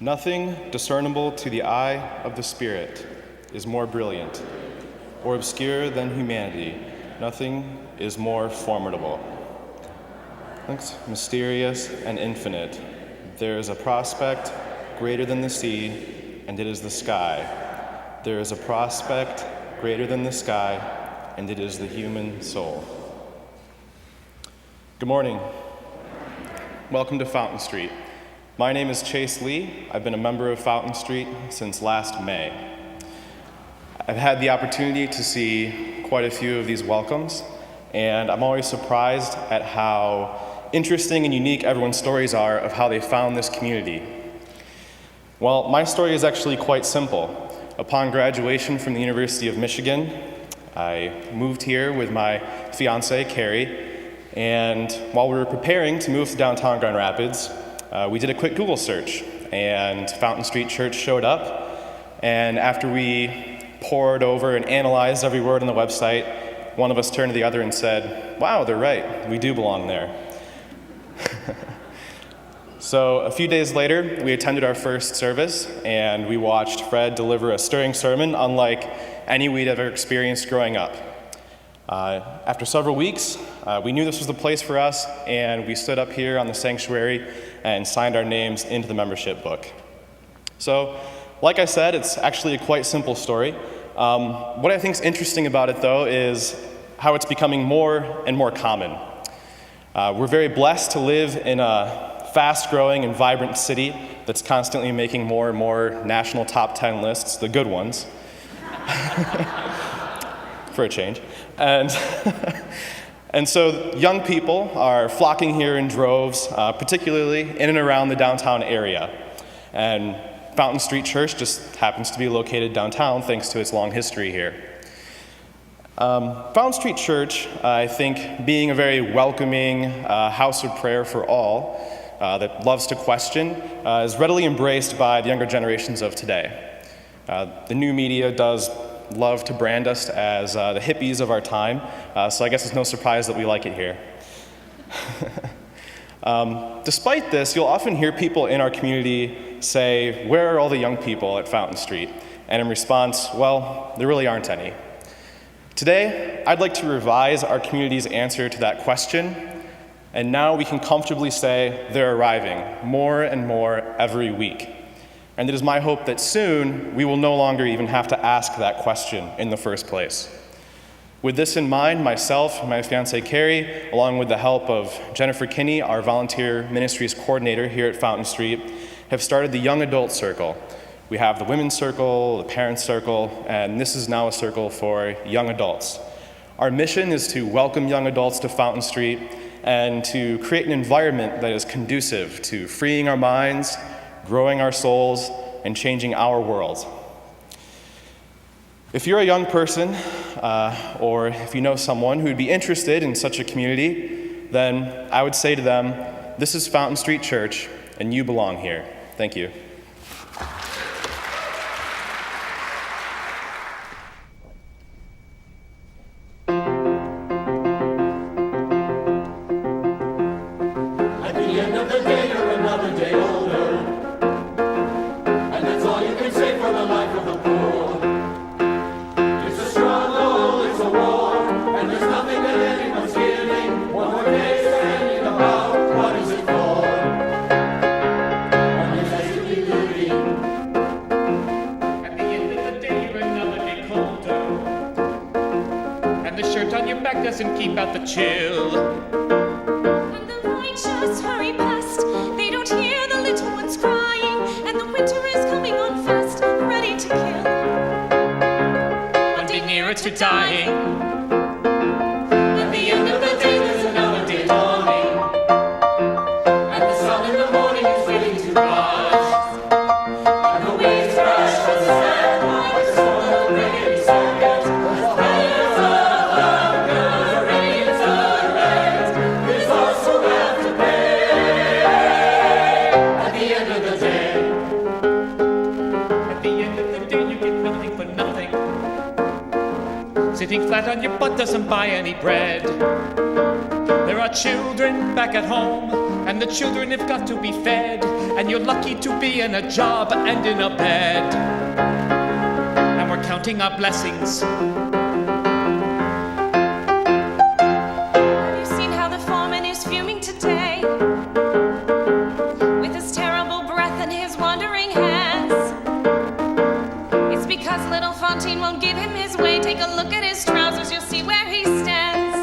Nothing discernible to the eye of the Spirit is more brilliant or obscure than humanity. Nothing is more formidable. Thanks. Mysterious and infinite. There is a prospect greater than the sea, and it is the sky. There is a prospect greater than the sky, and it is the human soul. Good morning. Welcome to Fountain Street. My name is Chase Lee. I've been a member of Fountain Street since last May. I've had the opportunity to see quite a few of these welcomes, and I'm always surprised at how interesting and unique everyone's stories are of how they found this community. Well, my story is actually quite simple. Upon graduation from the University of Michigan, I moved here with my fiance, Carrie, and while we were preparing to move to downtown Grand Rapids, we did a quick Google search, and Fountain Street Church showed up, and after we pored over and analyzed every word on the website, one of us turned to the other and said, "Wow, they're right, we do belong there." So a few days later, we attended our first service, and we watched Fred deliver a stirring sermon unlike any we'd ever experienced growing up. After several weeks, we knew this was the place for us, and we stood up here on the sanctuary and signed our names into the membership book. So, like I said, it's actually a quite simple story. What I think is interesting about it, though, is how it's becoming more and more common. We're very blessed to live in a fast-growing and vibrant city that's constantly making more and more national top 10 lists, the good ones, for a change. And so young people are flocking here in droves, particularly in and around the downtown area. And Fountain Street Church just happens to be located downtown thanks to its long history here. Fountain Street Church, I think, being a very welcoming house of prayer for all that loves to question, is readily embraced by the younger generations of today. The new media does love to brand us as the hippies of our time, so I guess it's no surprise that we like it here. Despite this, you'll often hear people in our community say, "Where are all the young people at Fountain Street?" And in response, well, there really aren't any. Today, I'd like to revise our community's answer to that question, and now we can comfortably say they're arriving more and more every week. And it is my hope that soon we will no longer even have to ask that question in the first place. With this in mind, myself and my fiancée Carrie, along with the help of Jennifer Kinney, our volunteer ministries coordinator here at Fountain Street, have started the Young Adult Circle. We have the Women's Circle, the Parents Circle, and this is now a circle for young adults. Our mission is to welcome young adults to Fountain Street and to create an environment that is conducive to freeing our minds, growing our souls, and changing our world. If you're a young person, or if you know someone who would be interested in such a community, then I would say to them, this is Fountain Street Church, and you belong here. Thank you. At the end of the day, you're another day older. And that's all you can say for the life of the poor. It's a struggle, it's a war, and there's nothing that anyone's giving. One more day standing about, what is it for? One is basically looting. At the end of the day, you're another day colder. And the shirt on your back doesn't keep out the chill. And the righteous hurry past. They don't hear the little ones crying, and the winter is coming on fast, ready to kill. One day nearer to dying. At the end of the day, there's another day dawning. And the sun in the morning is waiting to rise. And the waves crash as the sand like a storm that will break any second. Rains of hunger, rains of rent, this also have to pay. At the end of the day, At the end of the day, you get nothing for nothing. Sitting flat on your butt doesn't buy any bread. There are children back at home, and the children have got to be fed. And you're lucky to be in a job and in a bed. And we're counting our blessings. Have you seen how the foreman is fuming today? With his terrible breath and his wandering hands. It's because little Fantine won't give him his way. Take a look at his trousers, you'll see where he stands.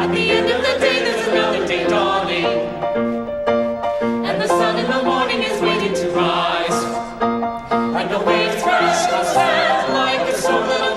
At the end of the day, there's another day dawning, and the sun in the morning is waiting to rise. And the waves crash on sand like a storm.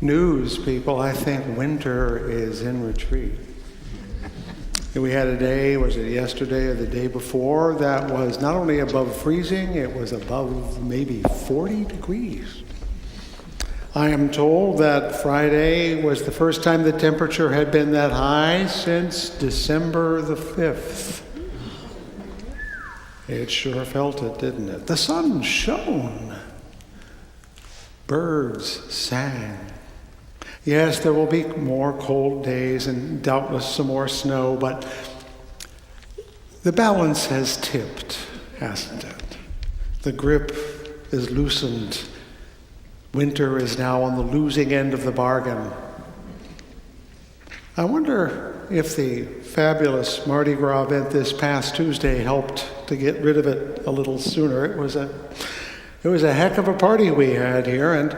news, people. I think winter is in retreat. We had a day, was it yesterday or the day before, that was not only above freezing, it was above maybe 40 degrees. I am told that Friday was the first time the temperature had been that high since December the 5th. It sure felt it, didn't it? The sun shone. Birds sang. Yes, there will be more cold days and doubtless some more snow, but the balance has tipped, hasn't it? The grip is loosened. Winter is now on the losing end of the bargain. I wonder if the fabulous Mardi Gras event this past Tuesday helped to get rid of it a little sooner. It was a heck of a party we had here, and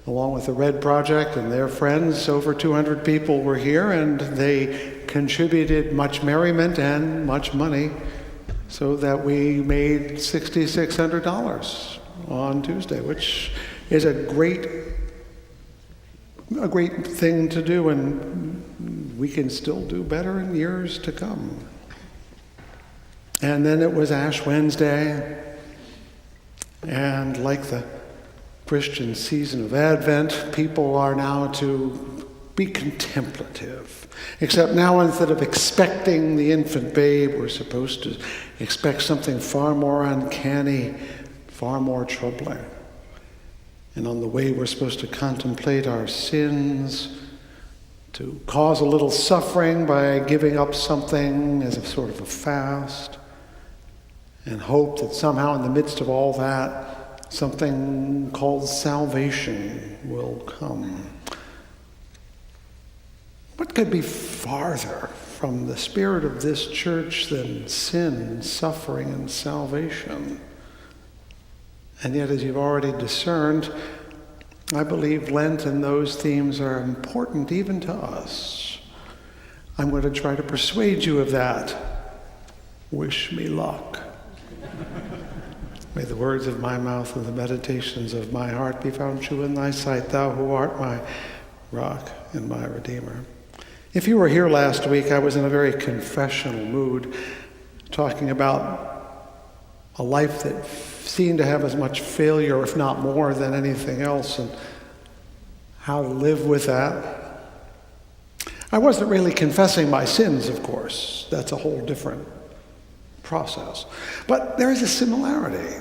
along with the Red Project and their friends, over 200 people were here, and they contributed much merriment and much money so that we made $6,600 on Tuesday, which is a great thing to do, and we can still do better in years to come. And then it was Ash Wednesday, and like the Christian season of Advent, people are now to be contemplative. Except now, instead of expecting the infant babe, we're supposed to expect something far more uncanny, far more troubling. And on the way, we're supposed to contemplate our sins, to cause a little suffering by giving up something as a sort of a fast, and hope that somehow in the midst of all that, something called salvation will come. What could be farther from the spirit of this church than sin, suffering, and salvation? And yet, as you've already discerned, I believe Lent and those themes are important even to us. I'm going to try to persuade you of that. Wish me luck. May the words of my mouth and the meditations of my heart be found true in thy sight, thou who art my rock and my redeemer. If you were here last week, I was in a very confessional mood, talking about a life that seemed to have as much failure, if not more, than anything else, and how to live with that. I wasn't really confessing my sins, of course. That's a whole different process. But there is a similarity.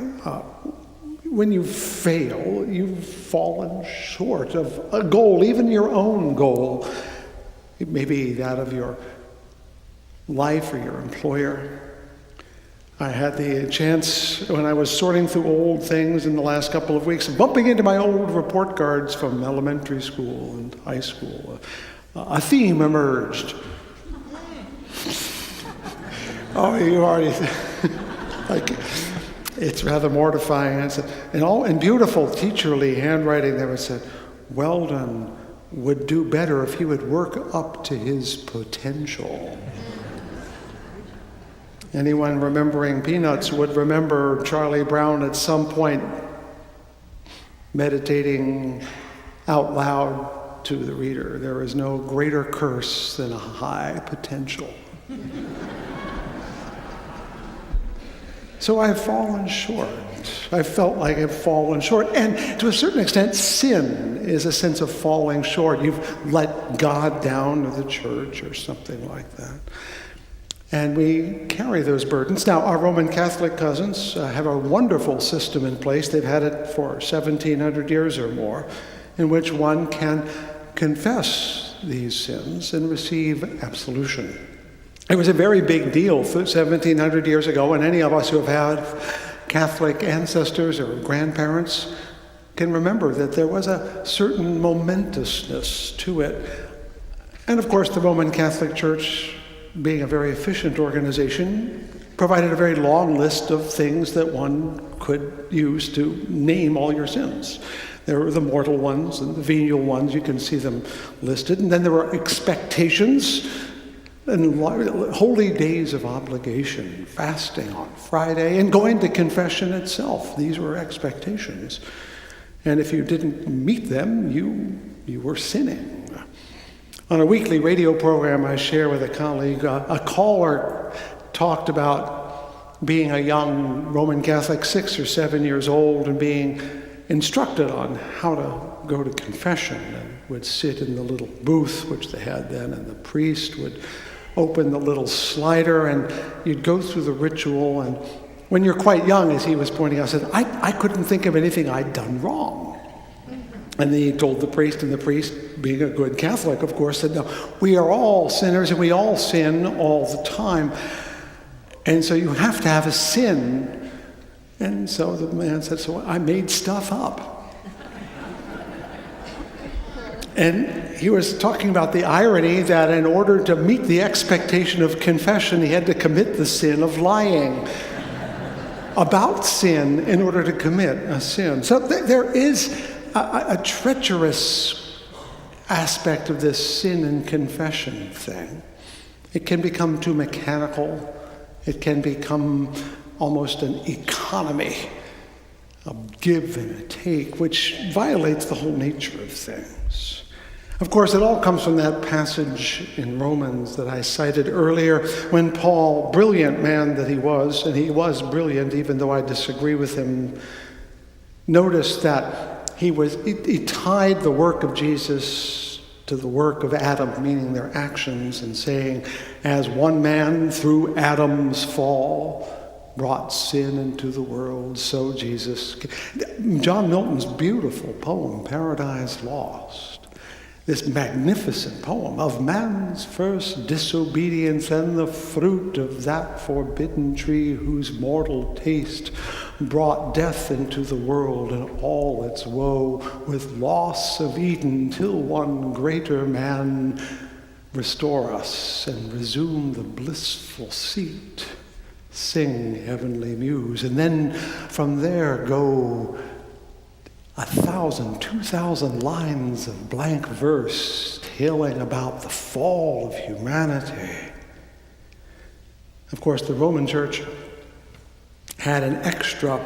When you fail, you've fallen short of a goal, even your own goal. It may be that of your life or your employer. I had the chance, when I was sorting through old things in the last couple of weeks, of bumping into my old report cards from elementary school and high school. A theme emerged. Oh, you already, like, it's rather mortifying. And said, in beautiful teacherly handwriting, there was said, Weldon would do better if he would work up to his potential. Anyone remembering Peanuts would remember Charlie Brown at some point meditating out loud to the reader, there is no greater curse than a high potential. So I've fallen short. I felt like I've fallen short. And to a certain extent, sin is a sense of falling short. You've let God down, or the church, or something like that. And we carry those burdens. Now, our Roman Catholic cousins have a wonderful system in place. They've had it for 1,700 years or more, in which one can confess these sins and receive absolution. It was a very big deal 1,700 years ago, and any of us who have had Catholic ancestors or grandparents can remember that there was a certain momentousness to it. And of course, the Roman Catholic Church, being a very efficient organization, provided a very long list of things that one could use to name all your sins. There were the mortal ones and the venial ones, you can see them listed. And then there were expectations and holy days of obligation, fasting on Friday, and going to confession itself. These were expectations. And if you didn't meet them, you were sinning. On a weekly radio program I share with a colleague, a caller talked about being a young Roman Catholic, 6 or 7 years old, and being instructed on how to go to confession, and would sit in the little booth, which they had then, and the priest would open the little slider, and you'd go through the ritual. And when you're quite young, as he was pointing out, said, I couldn't think of anything I'd done wrong. And then he told the priest, and the priest, being a good Catholic, of course, said, no, we are all sinners, and we all sin all the time. And so you have to have a sin. And so the man said, so I made stuff up. And he was talking about the irony that in order to meet the expectation of confession, he had to commit the sin of lying about sin in order to commit a sin. So there is a treacherous aspect of this sin and confession thing. It can become too mechanical. It can become almost an economy, a give and a take, which violates the whole nature of things. Of course, it all comes from that passage in Romans that I cited earlier, when Paul, brilliant man that he was, and he was brilliant even though I disagree with him, noticed that he tied the work of Jesus to the work of Adam, meaning their actions, and saying, as one man through Adam's fall brought sin into the world, so Jesus. John Milton's beautiful poem, Paradise Lost, this magnificent poem of man's first disobedience and the fruit of that forbidden tree whose mortal taste brought death into the world and all its woe, with loss of Eden till one greater man restore us and resume the blissful seat. Sing, heavenly muse. And then from there go 1,000, 2,000 lines of blank verse telling about the fall of humanity. Of course, the Roman Church had an extra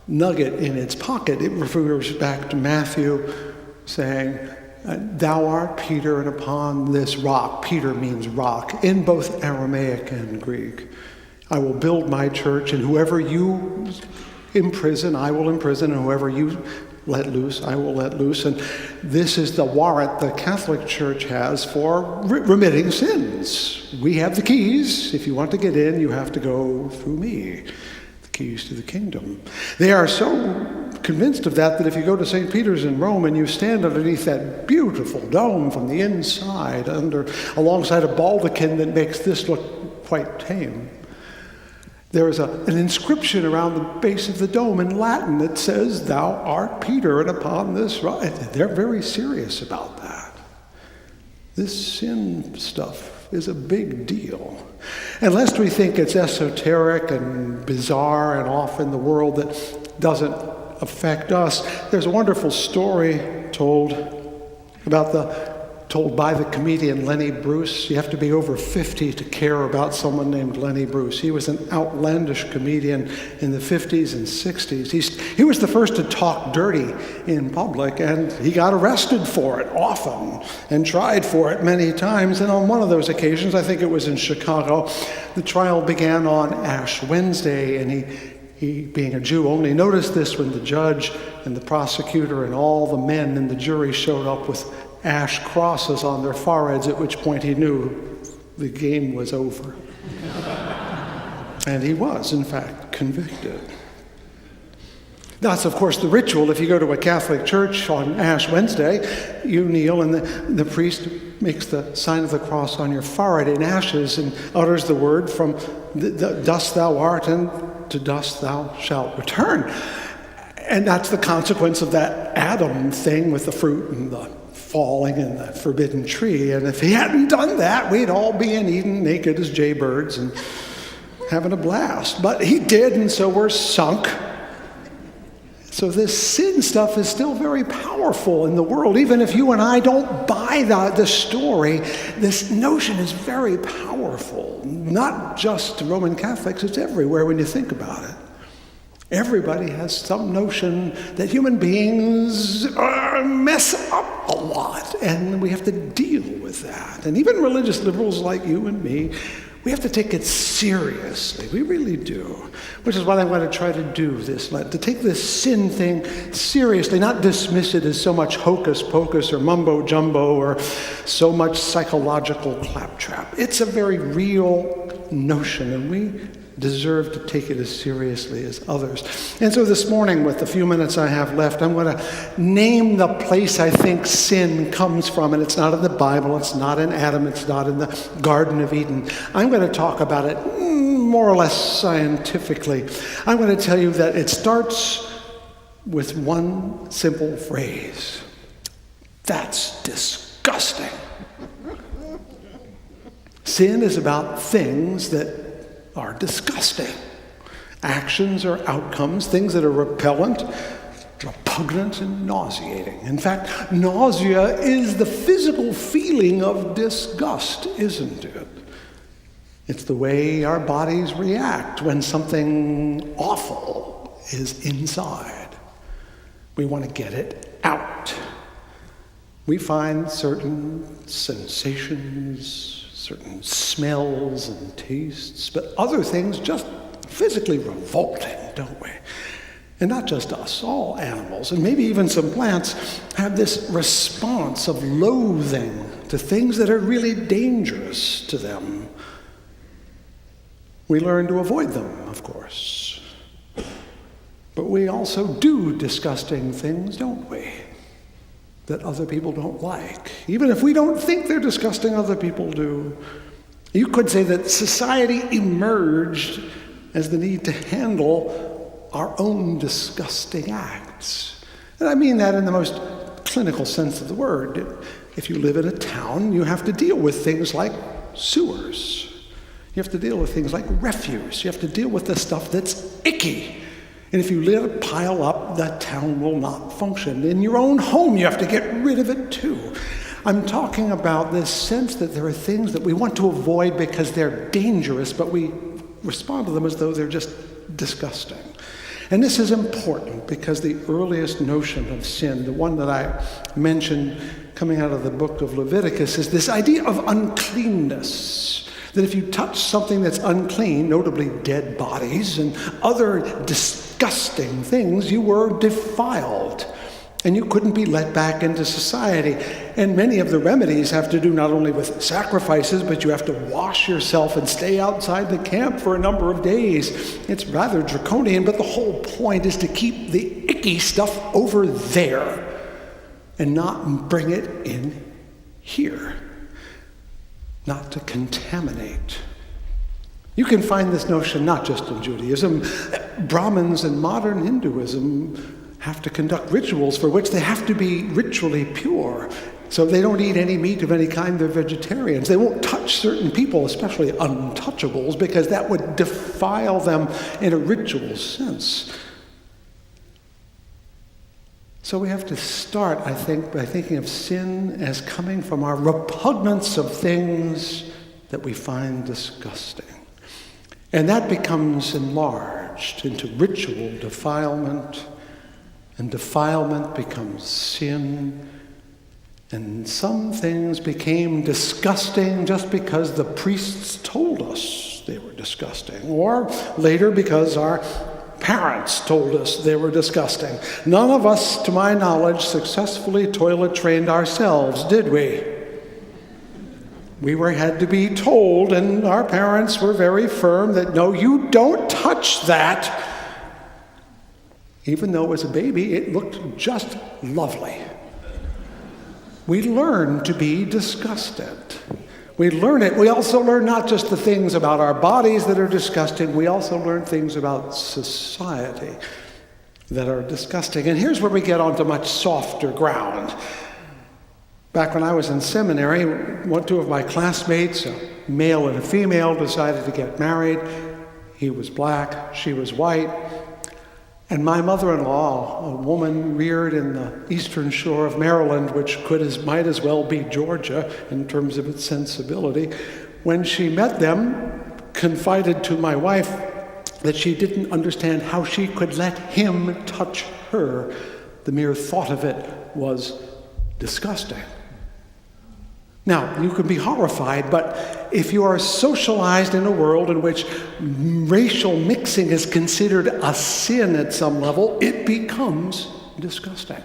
nugget in its pocket. It refers back to Matthew saying, thou art Peter, and upon this rock, Peter means rock, in both Aramaic and Greek, I will build my church, and whoever you imprison, I will imprison, and whoever you let loose, I will let loose. And this is the warrant the Catholic Church has for remitting sins. We have the keys. If you want to get in, you have to go through me. The keys to the kingdom. They are so convinced of that if you go to St. Peter's in Rome and you stand underneath that beautiful dome from the inside, alongside a baldachin that makes this look quite tame, there is an inscription around the base of the dome in Latin that says, thou art Peter, and upon this rock. They're very serious about that. This sin stuff is a big deal. And lest we think it's esoteric and bizarre and off in the world that doesn't affect us, there's a wonderful story told by the comedian Lenny Bruce. You have to be over 50 to care about someone named Lenny Bruce. He was an outlandish comedian in the 50s and 60s. He was the first to talk dirty in public, and he got arrested for it often and tried for it many times. And on one of those occasions, I think it was in Chicago, the trial began on Ash Wednesday, and he, being a Jew, only noticed this when the judge and the prosecutor and all the men in the jury showed up with ash crosses on their foreheads, at which point he knew the game was over. And he was, in fact, convicted. That's, of course, the ritual. If you go to a Catholic church on Ash Wednesday, you kneel and the priest makes the sign of the cross on your forehead in ashes and utters the word, from the dust thou art and to dust thou shalt return. And that's the consequence of that Adam thing with the fruit and the falling in the forbidden tree. And if he hadn't done that, we'd all be in Eden naked as jaybirds and having a blast. But he did, and so we're sunk. So this sin stuff is still very powerful in the world. Even if you and I don't buy the story, this notion is very powerful. Not just to Roman Catholics, it's everywhere when you think about it. Everybody has some notion that human beings mess up a lot, and we have to deal with that. And even religious liberals like you and me, we have to take it seriously. We really do. Which is what I'm going to try to do this Lent, to take this sin thing seriously, not dismiss it as so much hocus pocus or mumbo jumbo or so much psychological claptrap. It's a very real notion, and we deserve to take it as seriously as others. And so this morning, with the few minutes I have left, I'm going to name the place I think sin comes from. And it's not in the Bible, it's not in Adam, it's not in the Garden of Eden. I'm going to talk about it more or less scientifically. I'm going to tell you that it starts with one simple phrase. That's disgusting. Sin is about things that are disgusting. Actions or outcomes, things that are repellent, repugnant, and nauseating. In fact, nausea is the physical feeling of disgust, isn't it? It's the way our bodies react when something awful is inside. We want to get it out. We find certain sensations, certain smells and tastes, but other things just physically revolting, don't we? And not just us, all animals, and maybe even some plants have this response of loathing to things that are really dangerous to them. We learn to avoid them, of course. But we also do disgusting things, don't we? That other people don't like. Even if we don't think they're disgusting, other people do. You could say that society emerged as the need to handle our own disgusting acts. And I mean that in the most clinical sense of the word. If you live in a town, you have to deal with things like sewers. You have to deal with things like refuse. You have to deal with the stuff that's icky. And if you let it pile up, that town will not function. In your own home, you have to get rid of it too. I'm talking about this sense that there are things that we want to avoid because they're dangerous, but we respond to them as though they're just disgusting. And this is important because the earliest notion of sin, the one that I mentioned coming out of the book of Leviticus, is this idea of uncleanness. That if you touch something that's unclean, notably dead bodies and other disgusting things, you were defiled. And you couldn't be let back into society. And many of the remedies have to do not only with sacrifices, but you have to wash yourself and stay outside the camp for a number of days. It's rather draconian, but the whole point is to keep the icky stuff over there and not bring it in here. Not to contaminate. You can find this notion not just in Judaism. Brahmins in modern Hinduism have to conduct rituals for which they have to be ritually pure. So they don't eat any meat of any kind, they're vegetarians. They won't touch certain people, especially untouchables, because that would defile them in a ritual sense. So we have to start, I think, by thinking of sin as coming from our repugnance of things that we find disgusting. And that becomes enlarged into ritual defilement, and defilement becomes sin. And some things became disgusting just because the priests told us they were disgusting, or later because our parents told us they were disgusting. None of us, to my knowledge, successfully toilet trained ourselves, did we? We had to be told, and our parents were very firm that, no, you don't touch that. Even though as a baby, it looked just lovely. We learn to be disgusted. We learn it. We also learn not just the things about our bodies that are disgusting, we also learn things about society that are disgusting. And here's where we get onto much softer ground. Back when I was in seminary, two of my classmates, a male and a female, decided to get married. He was black, she was white. And my mother-in-law, a woman reared in the eastern shore of Maryland, which might as well be Georgia in terms of its sensibility, when she met them, confided to my wife that she didn't understand how she could let him touch her. The mere thought of it was disgusting. Now, you can be horrified, but if you are socialized in a world in which racial mixing is considered a sin at some level, it becomes disgusting.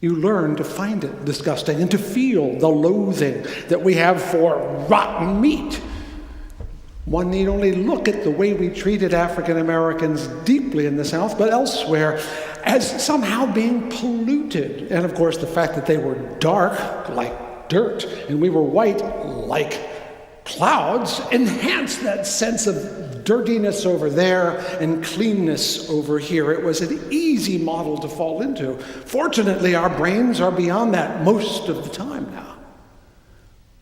You learn to find it disgusting and to feel the loathing that we have for rotten meat. One need only look at the way we treated African Americans deeply in the South, but elsewhere, as somehow being polluted. And of course, the fact that they were dark, like dirt, and we were white, like clouds, enhanced that sense of dirtiness over there and cleanness over here. It was an easy model to fall into. Fortunately, our brains are beyond that most of the time now.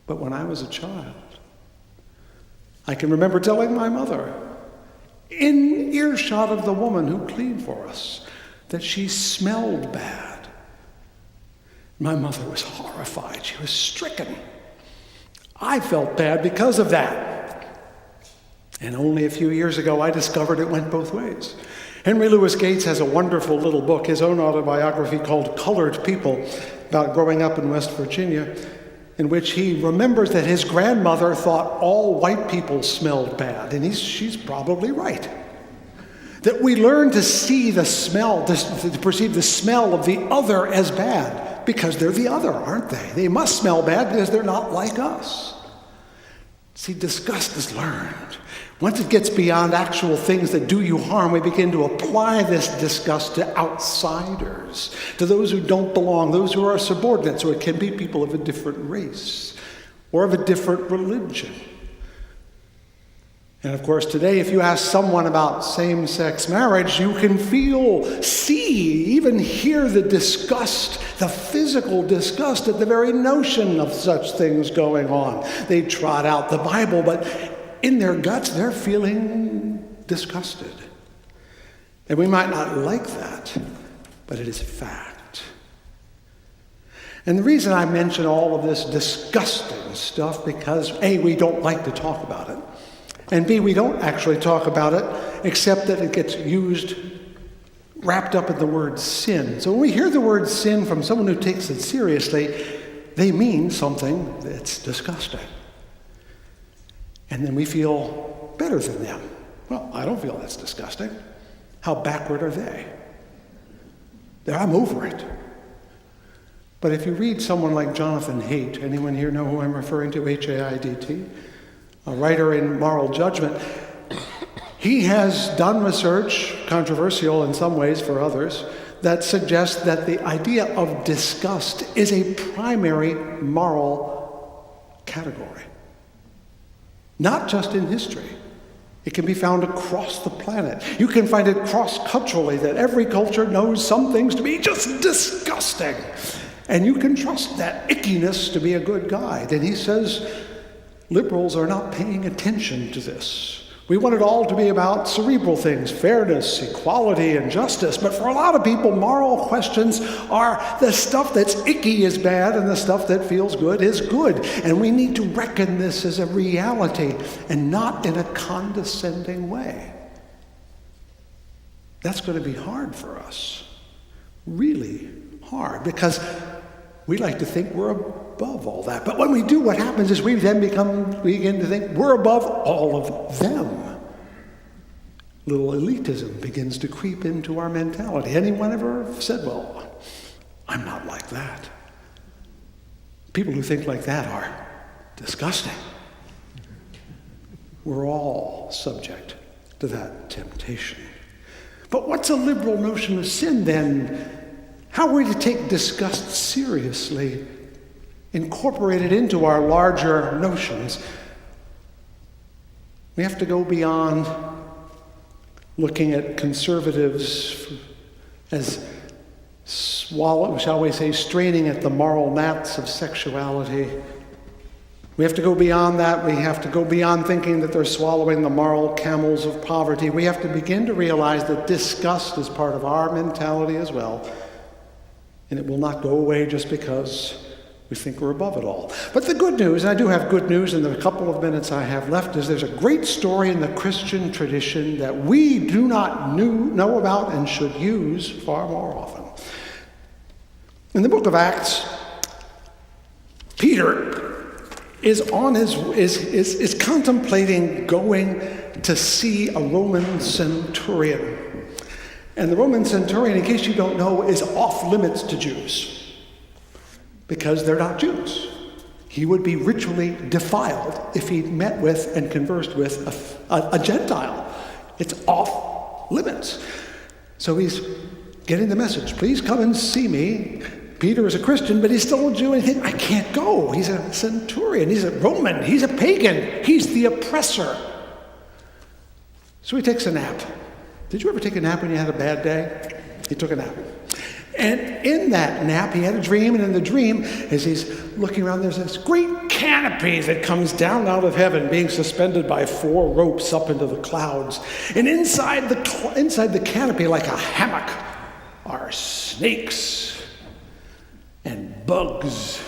But when I was a child, I can remember telling my mother, in earshot of the woman who cleaned for us, that she smelled bad. My mother was horrified. She was stricken. I felt bad because of that. And only a few years ago, I discovered it went both ways. Henry Louis Gates has a wonderful little book, his own autobiography called Colored People, about growing up in West Virginia, in which he remembers that his grandmother thought all white people smelled bad. And she's probably right. That we learn to see the smell, to perceive the smell of the other as bad. Because they're the other, aren't they? They must smell bad because they're not like us. See, disgust is learned. Once it gets beyond actual things that do you harm, we begin to apply this disgust to outsiders, to those who don't belong, those who are subordinate. So it can be people of a different race or of a different religion. And of course, today, if you ask someone about same-sex marriage, you can feel, see, even hear the disgust, the physical disgust at the very notion of such things going on. They trot out the Bible, but in their guts, they're feeling disgusted. And we might not like that, but it is fact. And the reason I mention all of this disgusting stuff, because A, we don't like to talk about it, and B, we don't actually talk about it, except that it gets used, wrapped up in the word sin. So when we hear the word sin from someone who takes it seriously, they mean something that's disgusting. And then we feel better than them. Well, I don't feel that's disgusting. How backward are they? I'm over it. But if you read someone like Jonathan Haidt, anyone here know who I'm referring to, H-A-I-D-T? A writer in Moral Judgment, he has done research, controversial in some ways for others, that suggests that the idea of disgust is a primary moral category. Not just in history. It can be found across the planet. You can find it cross-culturally, that every culture knows some things to be just disgusting. And you can trust that ickiness to be a good guide. And he says, liberals are not paying attention to this. We want it all to be about cerebral things, fairness, equality, and justice. But for a lot of people, moral questions are the stuff that's icky is bad and the stuff that feels good is good. And we need to reckon this as a reality and not in a condescending way. That's going to be hard for us. Really hard, because we like to think we're above all that. But when we do, what happens is we then begin to think we're above all of them. Little elitism begins to creep into our mentality. Anyone ever said, well, I'm not like that? People who think like that are disgusting. We're all subject to that temptation. But what's a liberal notion of sin then? How are we to take disgust seriously, incorporate it into our larger notions? We have to go beyond looking at conservatives as, shall we say, straining at the moral gnats of sexuality. We have to go beyond that. We have to go beyond thinking that they're swallowing the moral camels of poverty. We have to begin to realize that disgust is part of our mentality as well. And it will not go away just because We think we're above it all. But the good news, and I do have good news in the couple of minutes I have left, is there's a great story in the Christian tradition that we do not know about and should use far more often. In the book of Acts, Peter is contemplating going to see a Roman centurion. And the Roman centurion, in case you don't know, is off limits to Jews because they're not Jews. He would be ritually defiled if he met with and conversed with a Gentile. It's off limits. So he's getting the message, please come and see me. Peter is a Christian, but he's still a Jew, and he thinks, I can't go. He's a centurion. He's a Roman. He's a pagan. He's the oppressor. So he takes a nap. Did you ever take a nap when you had a bad day? He took a nap. And in that nap, he had a dream, and in the dream, as he's looking around, there's this great canopy that comes down out of heaven, being suspended by 4 ropes up into the clouds. And inside the canopy, like a hammock, are snakes and bugs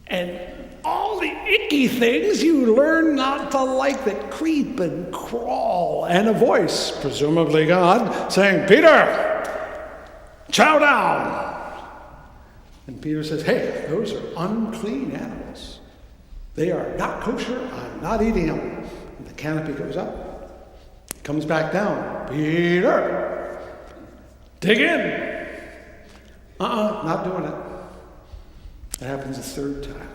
and all the icky things you learn not to like that creep and crawl, and a voice, presumably God, saying, Peter, chow down. And Peter says, hey, those are unclean animals. They are not kosher. I'm not eating them. And the canopy goes up, comes back down. Peter, dig in. Not doing it. It happens a 3rd time.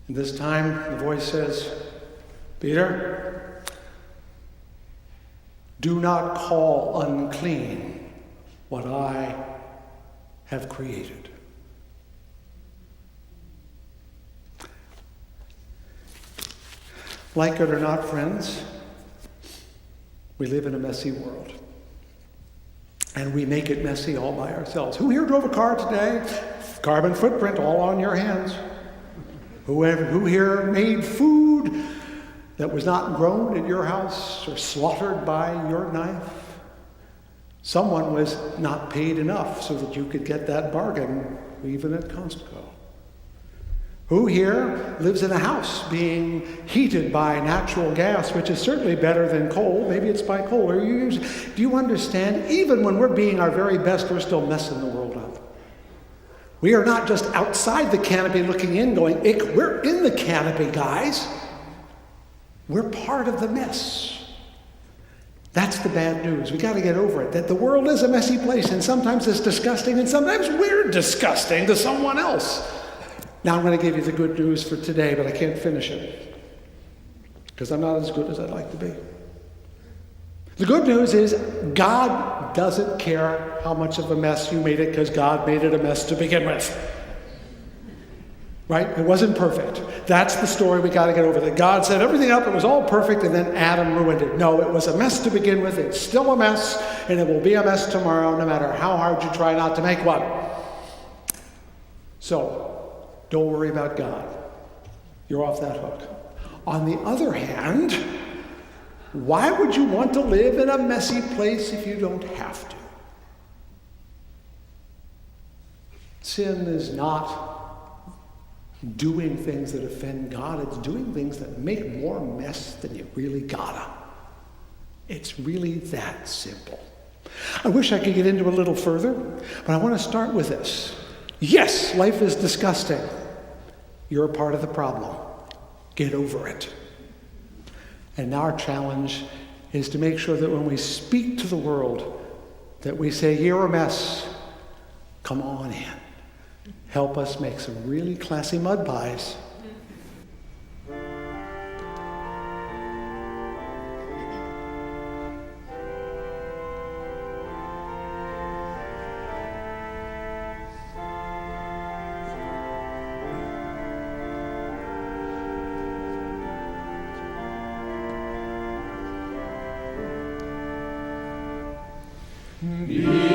And this time, the voice says, Peter, do not call unclean what I have created. Like it or not, friends, we live in a messy world. And we make it messy all by ourselves. Who here drove a car today? Carbon footprint all on your hands. Who here made food that was not grown at your house or slaughtered by your knife? Someone was not paid enough so that you could get that bargain even at Costco. Who here lives in a house being heated by natural gas, which is certainly better than coal? Maybe it's by coal. Do you understand? Even when we're being our very best, we're still messing the world up. We are not just outside the canopy looking in going, ick, we're in the canopy, guys. We're part of the mess. That's the bad news. We got to get over it, that the world is a messy place, and sometimes it's disgusting, and sometimes we're disgusting to someone else. Now I'm going to give you the good news for today, but I can't finish it because I'm not as good as I'd like to be. The good news is God doesn't care how much of a mess you made it because God made it a mess to begin with. Right? It wasn't perfect. That's the story we got to get over. That God set everything up, it was all perfect, and then Adam ruined it. No, it was a mess to begin with. It's still a mess, and it will be a mess tomorrow, no matter how hard you try not to make one. So, don't worry about God. You're off that hook. On the other hand, why would you want to live in a messy place if you don't have to? Sin is not doing things that offend God. It's doing things that make more mess than you really gotta. It's really that simple. I wish I could get into it a little further, but I want to start with this. Yes, life is disgusting. You're a part of the problem. Get over it. And our challenge is to make sure that when we speak to the world, that we say, you're a mess, come on in. Help us make some really classy mud pies. Be